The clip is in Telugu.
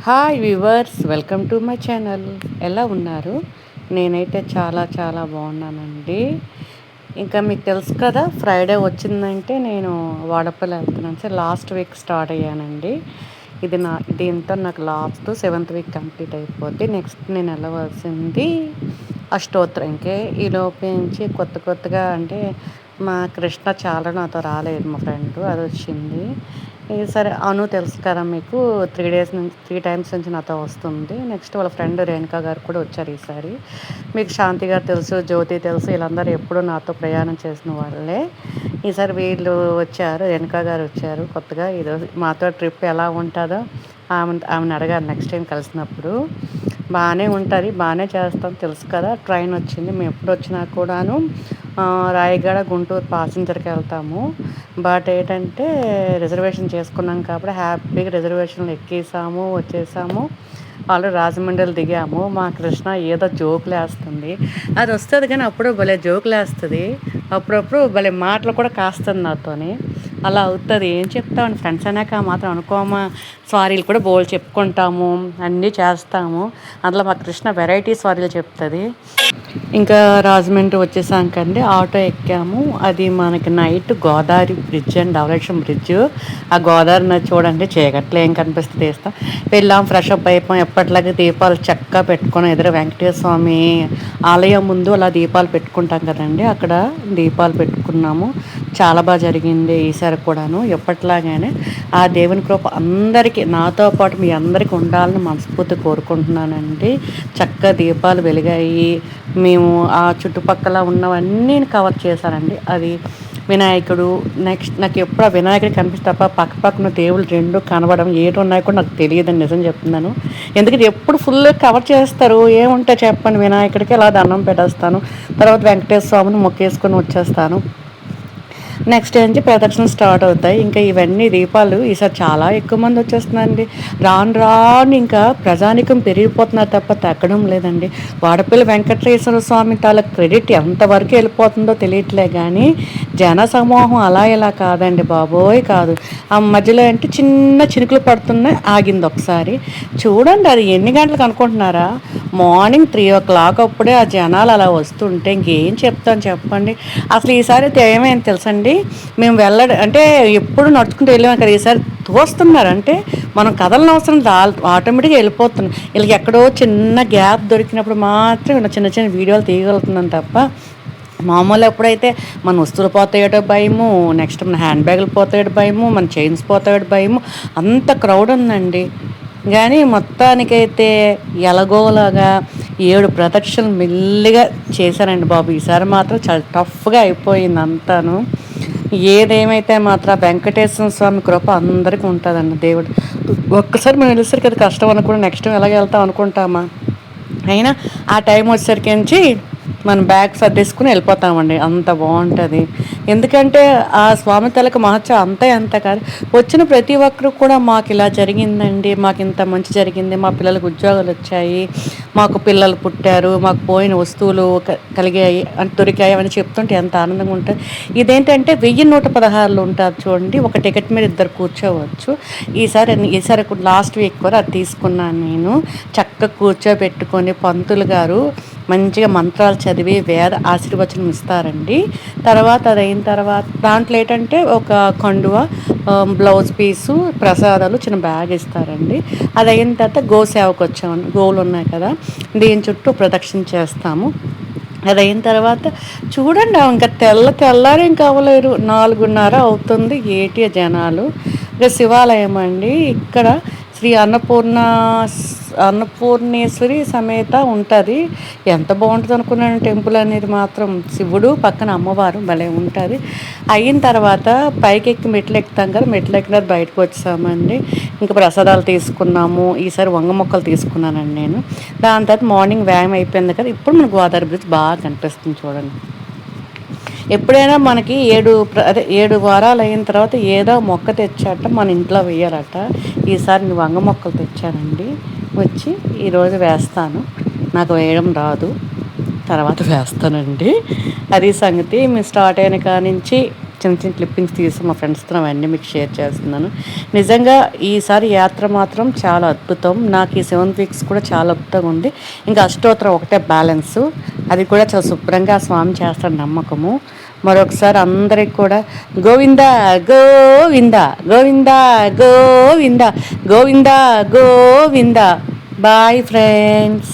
Hi viewers, welcome to my channel. ఎలా ఉన్నారు? నేనైతే చాలా చాలా బాగున్నానండి. ఇంకా మీకు తెలుసు కదా, ఫ్రైడే వచ్చిందంటే నేను వాడపల్లి వెళ్తున్నాను సార్. లాస్ట్ వీక్ స్టార్ట్ అయ్యానండి. దీంతో నాకు లాస్ట్ 7th వీక్ కంప్లీట్ అయిపోద్ది. నెక్స్ట్ నేను వెళ్ళవలసింది అష్టోత్తరంకే. ఈ లోపు నుంచి కొత్త కొత్తగా అంటే మా కృష్ణ చాలా నాతో రాలేదు, మా ఫ్రెండ్ అది వచ్చింది. సరే అను తెలుసు కదా మీకు, 3 డేస్ నుంచి 3 టైమ్స్ నుంచి నాతో వస్తుంది. నెక్స్ట్ వాళ్ళ ఫ్రెండ్ రేణుకా గారు కూడా వచ్చారు ఈసారి. మీకు శాంతి గారు తెలుసు, జ్యోతి తెలుసు, వీళ్ళందరూ ఎప్పుడూ నాతో ప్రయాణం చేసిన వాళ్ళే. ఈసారి వీళ్ళు వచ్చారు, రేణుకా గారు వచ్చారు కొత్తగా. ఈరోజు మాతో ట్రిప్ ఎలా ఉంటుందో ఆమెను అడగాలి నెక్స్ట్ టైం కలిసినప్పుడు. బాగానే ఉంటుంది, బాగానే చేస్తాం తెలుసు కదా. ట్రైన్ వచ్చింది, మేము ఎప్పుడు వచ్చినా కూడాను రాయగడ గుంటూరు ప్యాసింజర్కి వెళ్తాము. బట్ ఏంటంటే రిజర్వేషన్ చేసుకున్నాం కాబట్టి హ్యాపీగా రిజర్వేషన్లు ఎక్కేసాము, వచ్చేసాము. వాళ్ళు రాజమండ్రిలో దిగాము. మా కృష్ణ ఏదో జోకులు వేస్తుంది, అది వస్తుంది కానీ అప్పుడు భలే జోకులు వేస్తుంది. అప్పుడప్పుడు భలే మాటలు కూడా కాస్తుంది నాతోని. అలా అవుతుంది. ఏం చెప్తామని ఫ్రెండ్స్ అన్నాక మాత్రం అనుకోమా. సారీలు కూడా బోల్డ్ చెప్పుకుంటాము, అన్నీ చేస్తాము. అందులో మా కృష్ణ వెరైటీ సారీలు చెప్తుంది. ఇంకా రాజమండ్రి వచ్చేసాకండి ఆటో ఎక్కాము. అది మనకి నైట్ గోదావరి బ్రిడ్జ్ అండ్ డవలక్షన్ బ్రిడ్జ్. ఆ గోదావరి నది చూడండి, చీకట్లో ఏం కనిపిస్తుంది తీస్తాం. వెళ్ళాం, ఫ్రెష్ అప్ అయిపోయాం. ఎప్పటిలాగే దీపాలు చక్కగా పెట్టుకొని ఎదురు వెంకటేశ్వర స్వామి ఆలయం ముందు అలా దీపాలు పెట్టుకుంటాం కదండి, అక్కడ దీపాలు పెట్టుకున్నాము. చాలా బాగా జరిగింది ఈసారి కూడాను. ఎప్పటిలాగానే ఆ దేవుని కృప అందరికీ, నాతో పాటు మీ అందరికీ ఉండాలని మనస్ఫూర్తి కోరుకుంటున్నానండి. చక్కగా దీపాలు వెలిగాయి. మేము ఆ చుట్టుపక్కల ఉన్నవన్నీ కవర్ చేశానండి. అది వినాయకుడు. నెక్స్ట్ నాకు ఎప్పుడు ఆ వినాయకుడు కనిపిస్తే తప్ప పక్కన దేవుళ్ళు రెండు కనబడడం ఏటి ఉన్నాయో కూడా నాకు తెలియదని నిజం చెప్తున్నాను. ఎందుకంటే ఎప్పుడు ఫుల్ కవర్ చేస్తారు. ఏముంటే చెప్పండి, వినాయకుడికి అలా దండం పెట్టేస్తాను. తర్వాత వెంకటేశ్వర స్వామిని మొక్కేసుకొని వచ్చేస్తాను. నెక్స్ట్ నుంచి ప్రదర్శనలు స్టార్ట్ అవుతాయి. ఇంకా ఇవన్నీ దీపాలు ఈసారి చాలా ఎక్కువ మంది వచ్చేస్తున్నారండి. రాను రాను ఇంకా ప్రజానికం పెరిగిపోతున్నారు తప్ప తగ్గడం లేదండి. వాడపల్లి వెంకటేశ్వర స్వామి తాలూకు క్రెడిట్ ఎంతవరకు వెళ్ళిపోతుందో తెలియట్లే కానీ జన సమూహం అలా ఇలా కాదండి బాబోయ్, కాదు. ఆ మధ్యలో అంటే చిన్న చినుకులు పడుతున్నాయి, ఆగింది ఒకసారి. చూడండి, అది ఎన్ని గంటలకు అనుకుంటున్నారా? మార్నింగ్ 3 o'clock అప్పుడే ఆ జనాలు అలా వస్తుంటే ఇంకేం చెప్తాను చెప్పండి. అసలు ఈసారి అయితే ఏమైంది తెలుసండి, మేము అంటే ఎప్పుడు నడుచుకుంటూ వెళ్ళాము కదా, ఈసారి తోస్తున్నారు. అంటే మనం కదలని అవసరం ఆటోమేటిక్గా వెళ్ళిపోతున్నాం. వీళ్ళకి ఎక్కడో చిన్న గ్యాప్ దొరికినప్పుడు మాత్రం ఇలా చిన్న చిన్న వీడియోలు తీయగలుగుతున్నాం తప్ప మామూలు ఎప్పుడైతే మన వస్తువులు పోతాయో భయము, నెక్స్ట్ మన హ్యాండ్ బ్యాగులు పోతాయో భయము, మన చైన్స్ పోతాయో భయము, అంత క్రౌడ్ ఉందండి. కానీ మొత్తానికైతే ఎలాగోలాగా 7 ప్రదక్షిణలు మెల్లిగా చేశానండి బాబు. ఈసారి మాత్రం చాలా టఫ్గా అయిపోయింది అంతాను. ఏదేమైతే మాత్రం వెంకటేశ్వర స్వామి కృప అందరికీ ఉంటుందండి. దేవుడు ఒక్కసారి మేము వెళ్ళేసరికి అది కష్టం అనుకుని నెక్స్ట్ టైం ఎలాగ వెళ్తాం అనుకుంటామా. అయినా ఆ టైం వచ్చేసరికి మనం బ్యాగ్ సర్దేసుకుని వెళ్ళిపోతామండి. అంత బాగుంటుంది. ఎందుకంటే ఆ స్వామి తలకు మహత్యం అంతే అంత కాదు. వచ్చిన ప్రతి ఒక్కరు కూడా మాకు ఇలా జరిగిందండి, మాకు ఇంత మంచి జరిగింది, మా పిల్లలకు ఉద్యోగాలు వచ్చాయి, మాకు పిల్లలు పుట్టారు, మాకు పోయిన వస్తువులు కలిగాయి అని దొరికాయి అని చెప్తుంటే ఎంత ఆనందంగా ఉంటుంది. ఇదేంటంటే 1116 ఉంటుంది చూడండి, ఒక టికెట్ మీద 2 కూర్చోవచ్చు. ఈసారి లాస్ట్ వీక్ కూడా అది తీసుకున్నాను నేను. చక్కగా కూర్చోబెట్టుకొని పంతులు గారు మంచిగా మంత్రాలు చదివి వేద ఆశీర్వచనం ఇస్తారండి. తర్వాత అది అయిన తర్వాత దాంట్లో ఏంటంటే ఒక కండువ, బ్లౌజ్ పీసు, ప్రసాదాలు, చిన్న బ్యాగ్ ఇస్తారండి. అది అయిన తర్వాత గోసేవకు వచ్చాము. గోవులు ఉన్నాయి కదా, దీని చుట్టూ ప్రదక్షిణ చేస్తాము. అది అయిన తర్వాత చూడండి, ఇంకా తెల్లారి ఇంకా అవ్వలేరు, 4:30 అవుతుంది. ఏటి జనాలు. ఇక శివాలయం అండి, ఇక్కడ శ్రీ అన్నపూర్ణేశ్వరి సమేత ఉంటుంది. ఎంత బాగుంటుంది అనుకున్నాను టెంపుల్ అనేది మాత్రం. శివుడు పక్కన అమ్మవారు భలే ఉంటుంది. అయిన తర్వాత పైకి ఎక్కి మెట్లు ఎక్కుతాం కదా, మెట్లు ఎక్కిన బయటకు వచ్చామండి. ఇంకా ప్రసాదాలు తీసుకున్నాము. ఈసారి వంగ మొక్కలు తీసుకున్నానండి నేను. దాని తర్వాత మార్నింగ్ వ్యాయామం అయిపోయింది కదా, ఇప్పుడు మన గోదావరి బ్రిడ్జ్ బాగా కనిపిస్తుంది చూడండి. ఎప్పుడైనా మనకి 7 వారాలు అయిన తర్వాత ఏదో మొక్క తెచ్చాట మన ఇంట్లో వేయాలట. ఈసారి వంగ మొక్కలు తెచ్చానండి. వచ్చి ఈరోజు వేస్తాను. నాకు వేయడం రాదు, తర్వాత వేస్తానండి. అది సంగతి. మేము స్టార్ట్ అయిన కానించి చిన్న చిన్న క్లిప్పింగ్స్ తీసి మా ఫ్రెండ్స్తో అవన్నీ మీకు షేర్ చేస్తున్నాను. నిజంగా ఈసారి యాత్ర మాత్రం చాలా అద్భుతం. నాకు ఈ 7 వీక్స్ కూడా చాలా అద్భుతంగా ఉంది. ఇంకా అష్టోత్తరం ఒకటే బ్యాలెన్సు, అది కూడా చాలా శుభ్రంగా స్వామి చేస్తాడు నమ్మకము. మరొకసారి అందరికి కూడా గోవింద గోవింద గోవింద గోవింద గోవింద గోవింద. Bye friends.